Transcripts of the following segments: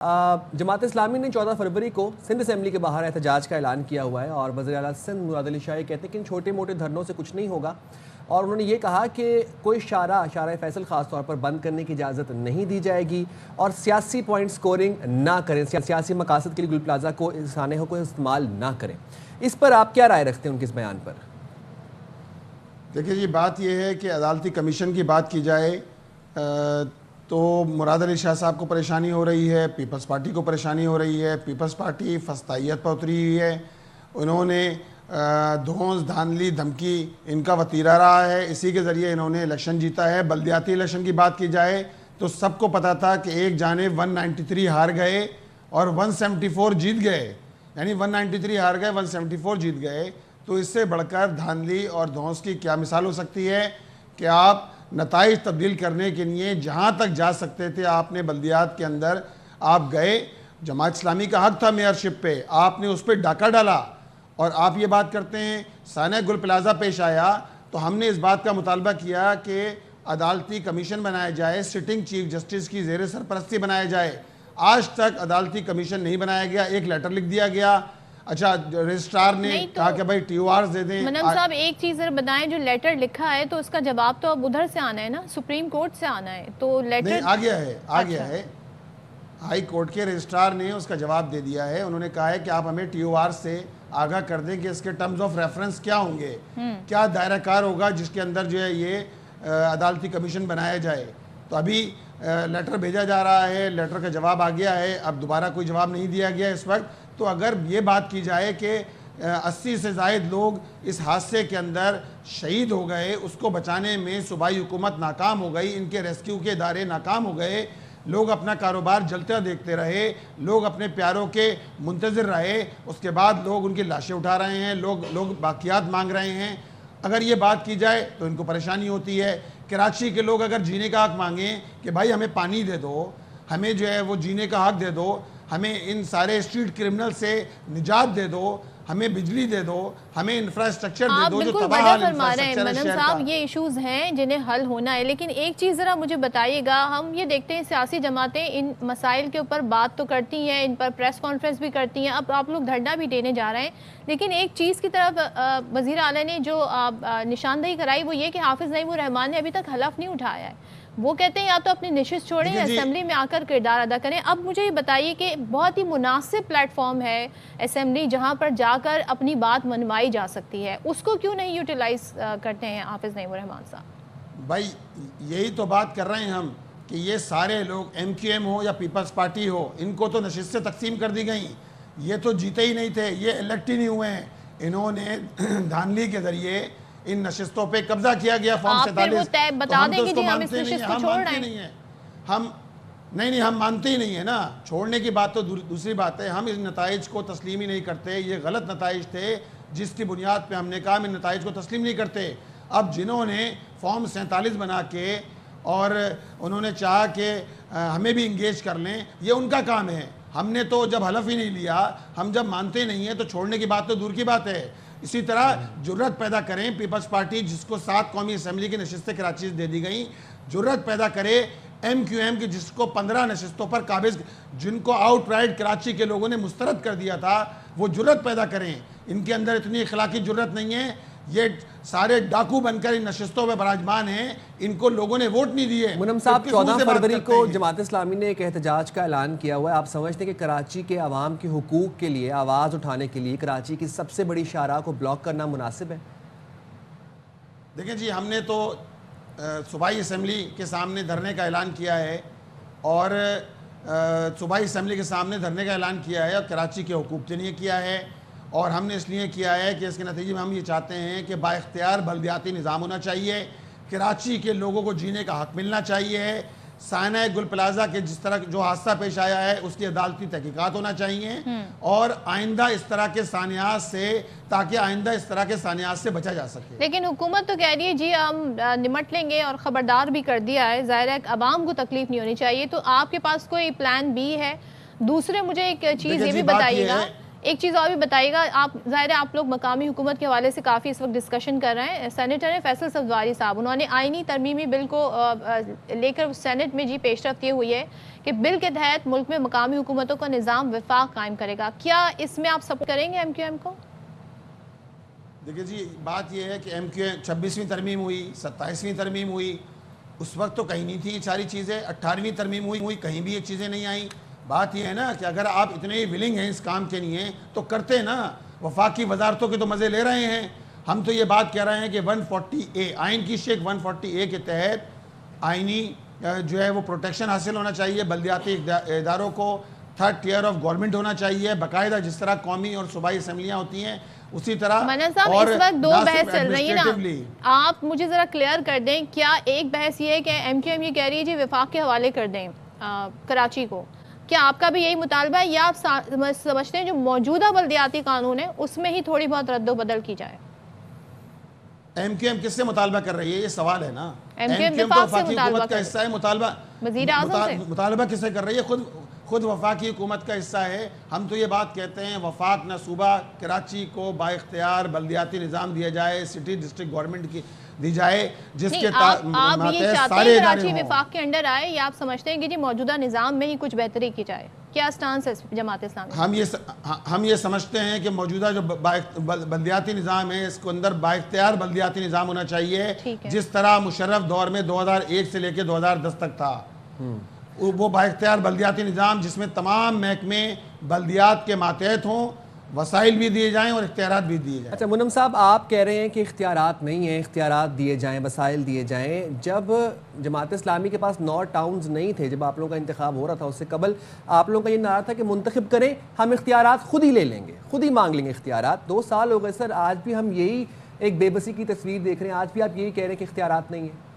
जमात इस्लामी ने 14 फरवरी को सिंध असम्बली के बाहर एहतजाज का ऐलान किया हुआ है और वज़ीर आला सिंध मुराद अली शाह कहते हैं कि इन छोटे मोटे धरनों से कुछ नहीं होगा। और उन्होंने ये कहा कि कोई शारा फैसल ख़ास तौर पर बंद करने की इजाज़त नहीं दी जाएगी और सियासी पॉइंट स्कोरिंग ना करें, सियासी मकासद के लिए गुल प्लाजा को सानहों को इस्तेमाल ना करें। इस पर आप क्या राय रखते हैं उनके इस बयान पर? देखिए जी, बात यह है कि अदालती कमीशन की बात की जाए तो मुराद अली शाह साहब को परेशानी हो रही है, पीपल्स पार्टी को परेशानी हो रही है। पीपल्स पार्टी फस्तायत पर उतरी हुई है। उन्होंने धौंस धांधली धमकी इनका वतीरा रहा है, इसी के ज़रिए इन्होंने इलेक्शन जीता है। बल्दियाती इलेक्शन की बात की जाए तो सबको पता था कि एक जानिब 193 हार गए और 174 जीत गए, यानी 193 हार गए 174 जीत गए। तो इससे बढ़कर धांधली और धौंस की क्या मिसाल हो सकती है कि आप नताइज तब्दील करने के लिए जहाँ तक जा सकते थे आपने बल्दियात के अंदर आप गए। जमात इस्लामी का हक था मेयरशिप पे, आपने उस पर डाका डाला। और आप ये बात करते हैं सानह गुल प्लाजा पेश आया तो हमने इस बात का मुतालबा किया कि अदालती कमीशन बनाया जाए, सिटिंग चीफ जस्टिस की ज़ेर सरपरस्ती बनाया जाए। आज तक अदालती कमीशन नहीं बनाया गया, एक लेटर लिख दिया गया। अच्छा, रजिस्ट्रार ने कहा कि भाई TORs दे दें। मनम साहब एक चीज जरा बताएं, जो लेटर लिखा है तो उसका जवाब तो अब उधर से आना है ना, सुप्रीम कोर्ट से आना है, तो लेटर नहीं आ गया है, आ गया है। हाई कोर्ट के रजिस्ट्रार ने उसका जवाब दे दिया है। उन्होंने कहा है कि आप हमें TOR से आगाह कर दें कि इसके टर्म्स ऑफ रेफरेंस क्या होंगे, क्या दायरा कार होगा जिसके अंदर जो है ये अदालती कमीशन बनाया जाए। तो अभी लेटर भेजा जा रहा है, लेटर का जवाब आ गया है, अब दोबारा कोई जवाब नहीं दिया गया इस वक्त। तो अगर ये बात की जाए कि 80 से ज़ायद लोग इस हादसे के अंदर शहीद हो गए, उसको बचाने में सूबाई हुकूमत नाकाम हो गई, इनके रेस्क्यू के इदारे नाकाम हो गए, लोग अपना कारोबार जलते देखते रहे, लोग अपने प्यारों के मुंतज़िर रहे, उसके बाद लोग उनकी लाशें उठा रहे हैं, लोग बाकियात मांग रहे हैं। अगर ये बात की जाए तो इनको परेशानी होती है। कराची के लोग अगर जीने का हक मांगें कि भाई हमें पानी दे दो, हमें जो है वो जीने का हक दे दो, हमें इन सारे स्ट्रीट क्रिमिनल से निजात दे दो, हमें बिजली दे दो, हमें इंफ्रास्ट्रक्चर दे दो, जो तबाह हाल इंफ्रास्ट्रक्चर है शहर का। ये इश्यूज हैं जिन्हें हल होना है, लेकिन एक चीज़ ज़रा मुझे बताइएगा, हम ये देखते हैं सियासी जमातें इन मसाइल के ऊपर बात तो करती हैं, इन पर प्रेस कॉन्फ्रेंस भी करती हैं, अब आप लोग धरना भी देने जा रहे हैं, लेकिन एक चीज़ की तरफ वज़ीर आला ने जो निशानदेही कराई वो ये कि हाफिज़ नईमुर रहमान ने अभी तक हलफ नहीं उठाया है। वो कहते हैं या तो अपनी नशिस्त छोड़ें या असेंबली में आकर किरदार अदा करें। अब मुझे ये बताइए कि बहुत ही मुनासिब प्लेटफॉर्म है असेंबली जहां पर जाकर अपनी बात मनवाई जा सकती है, उसको क्यों नहीं यूटिलाइज करते हैं हाफिज़ नईमुर रहमान साहब? भाई यही तो बात कर रहे हैं हम कि ये सारे लोग MQM हो या पीपल्स पार्टी हो, इनको तो नशिस्तें तकसीम कर दी गई। ये तो जीते ही नहीं थे, ये इलेक्ट ही नहीं हुए हैं। इन्होंने धांधली के ज़रिए इन नशिस्तों पे कब्जा किया गया फॉर्म 47। बता दें कि जी हम इस नशिस्त को छोड़ रहे हैं। हम नहीं, हम मानते ही नहीं है ना। छोड़ने की बात तो दूसरी बात है, हम इस नताइज को तस्लीम ही नहीं करते। ये गलत नताइज थे जिसकी बुनियाद पे हमने कहा हम इन नताइज को तस्लीम नहीं करते। अब जिन्होंने फॉर्म 47 बना के और उन्होंने चाहा कि हमें भी इंगेज कर लें, ये उनका काम है। हमने तो जब हलफ ही नहीं लिया, हम जब मानते नहीं हैं तो छोड़ने की बात तो दूर की बात है। इसी तरह जुर्रत पैदा करें पीपल्स पार्टी, जिसको 7 कौमी असम्बली की नशिस्तें कराची से दे दी गई, जुर्रत पैदा करे MQM की जिसको 15 नशिस्तों पर काबिज, जिनको आउटराइट कराची के लोगों ने मुस्तरद कर दिया था, वो जुर्रत पैदा करें। इनके अंदर इतनी अखलाकी जुर्रत नहीं है, ये सारे डाकू बनकर इन नशिस्तों में बराजमान हैं, इनको लोगों ने वोट नहीं दिए। मुनम साहब, 14 फरवरी को जमात इस्लामी ने एक एहतजाज का ऐलान किया हुआ है। आप समझते हैं कि कराची के आवाम के हुकूक के लिए आवाज़ उठाने के लिए कराची की सबसे बड़ी शाहराह को ब्लॉक करना मुनासिब है? देखिए जी, हमने तो सूबाई असम्बली के सामने धरने का ऐलान किया है और सूबाई असम्बली के सामने धरने का ऐलान किया है और कराची के हुकूक के लिए किया है। और हमने इसलिए किया है कि इसके नतीजे में हम ये चाहते हैं कि बाइख्तियार बल्दियाती निज़ाम होना चाहिए, कराची के लोगों को जीने का हक मिलना चाहिए। सानह गुल प्लाजा के जिस तरह जो हादसा पेश आया है उसकी अदालती तहकीकात होना चाहिए और आइंदा इस तरह के सानियात से, ताकि आइंदा इस तरह के सानियात से बचा जा सके। लेकिन हुकूमत तो कह रही है जी हम निमट लेंगे और ख़बरदार भी कर दिया है, ज़ाहिर है आवाम को तकलीफ नहीं होनी चाहिए। तो आपके पास कोई प्लान B है? दूसरे मुझे एक चीज़ ये भी बताइएगा एक चीज़ और भी बताइएगा, आप ज़ाहिर है आप लोग मकामी हुकूमत के हवाले से काफ़ी इस वक्त डिस्कशन कर रहे हैं। सेनेटर हैं फैसल सफदरजंगी साहब, उन्होंने आईनी तरमीमी बिल को लेकर सेनेट में जी पेशरफ्त ये हुई है कि बिल के तहत मुल्क में मकामी हुकूमतों का निज़ाम वफाक कायम करेगा। क्या इसमें आप सपोर्ट करेंगे MQM को? देखिए जी, बात यह है कि MQM 26वीं तरमीम हुई, 27वीं तरमीम हुई, उस वक्त तो कहीं नहीं थी ये सारी चीज़ें। 18वीं तरमीम हुई, कहीं भी ये चीज़ें नहीं आई। बात यह है ना कि अगर आप इतने विलिंग हैं इस काम के लिए तो करते ना। वफाकी वजारतों के तो मज़े ले रहे हैं। हम तो ये बात कह रहे हैं कि 140A आइन की शेख 140A के तहत आइनी जो है वो प्रोटेक्शन हासिल होना चाहिए। बल्दियाती इदारों को 3rd tier ऑफ गवर्नमेंट होना चाहिए बाकायदा, जिस तरह कौमी और सूबाई असम्बलियाँ होती हैं उसी तरह। मन्ना साहब, इस वक्त दो बहस चल रही है ना, आप मुझे ज़रा क्लियर कर दें। क्या एक बहस ये है कि MQM ये कह रही है जी वफाक के हवाले कर दें कराची को, क्या आपका भी यही मुतालबा है, या आप समझते हैं जो मौजूदा बल्दियाती कानून है उसमें ही थोड़ी बहुत रद्दो-बदल की जाए? MQM किससे मुतालबा कर रही है, ये सवाल है ना। MQM तो वफाकी हुकूमत का हिस्सा है। मुतालबा किससे कर रही है? खुद वफाकी हुकूमत का हिस्सा है। हम तो ये बात कहते हैं वफाक न सूबा कराची को बाइख्तियार बल्दियाती निज़ाम दिया जाए, सिटी डिस्ट्रिक्ट गवर्नमेंट की दी जाए, जिसके आप ये चाहते हैं कराची वफाक के अंडर आए, या आप समझते हैं कि जी मौजूदा निज़ाम में ही कुछ बेहतरी की जाए? क्या स्टांस है जमात इस्लामी? हम ये समझते हैं कि मौजूदा जो बल्दियाती निज़ाम है इसको अंदर बाइख्तियार बल्दियाती निज़ाम होना चाहिए, जिस तरह मुशर्रफ दौर में 2001 से लेकर 2010 तक था। वो बाइख्तियार बल्दियाती निज़ाम जिसमें तमाम महकमे बल्दियात के मातहत हों, वसाइल भी दिए जाएं और इख्तियारात भी दिए जाएं। अच्छा मुनम साहब, आप कह रहे हैं कि इख्तियारात नहीं है, इख्तियारात दिए जाएं, वसाइल दिए जाएं। जब जमात इस्लामी के पास 9 टाउन्स नहीं थे, जब आप लोगों का इंतखाब हो रहा था, उससे कबल आप लोगों का ये नारा था कि मुंतखब करें, हम इख्तियारात खुद ही ले लेंगे, खुद ही मांग लेंगे इख्तियारात। 2 साल हो गए सर, आज भी हम यही एक बेबसी की तस्वीर देख रहे हैं। आज भी आप यही कह रहे हैं कि इख्तियारात नहीं है।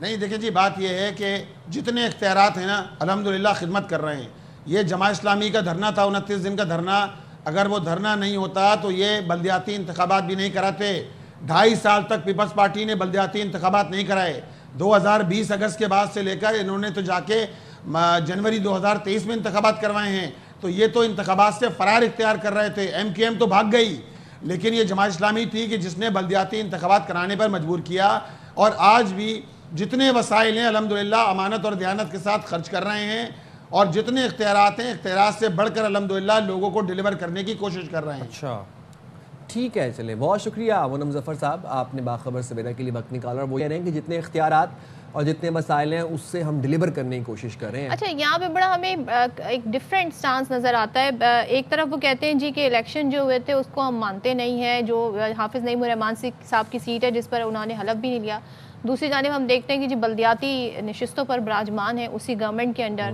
नहीं, देखिए जी, बात यह है कि जितने इख्तियारात हैं ना अल्हम्दुलिल्लाह खिदमत कर रहे हैं। ये जमात इस्लामी का धरना था, 29 दिन का धरना। अगर वो धरना नहीं होता तो ये बल्दियाती इंतखाबात भी नहीं कराते। 2.5 साल तक पीपल्स पार्टी ने बल्दियाती इंतखाबात नहीं कराए। 2020 अगस्त के बाद से लेकर इन्होंने तो जाके जनवरी 2023 में इंतखाबात करवाए हैं। तो ये तो इंतखाबात से फरार इख्तियार कर रहे थे। MQM तो भाग गई, लेकिन ये जमात इस्लामी थी कि जिसने बल्दियाती इंतखाबात कराने पर मजबूर किया। और आज भी जितने वसाइल हैं अल्हम्दुलिल्लाह अमानत और दयानत के साथ खर्च कर रहे हैं, और जितने इख्तियारात हैं इख्तियारात से बढ़कर अल्हम्दुलिल्लाह लोगों को डिलीवर करने की कोशिश कर रहे हैं। अच्छा, ठीक है, चले, बहुत शुक्रिया मुनम ज़फ़र साहब, आपने बाखबर सवेरा के लिए वक्त निकाला। और वो कह रहे हैं कि जितने इख्तियारात और जितने मसाइल हैं उससे हम डिलीवर करने की कोशिश कर रहे हैं। अच्छा, यहाँ पे बड़ा हमें एक डिफरेंट स्टांस नज़र आता है। एक तरफ वो कहते हैं जी कि इलेक्शन जो हुए थे उसको हम मानते नहीं हैं, जो हाफिज़ नईम रहमान साहब की सीट है जिस पर उन्होंने हलफ भी नहीं लिया। दूसरी जानिब हम देखते हैं कि जी बल्दियाती नशिस्तों पर विराजमान है उसी गवर्नमेंट के अंडर।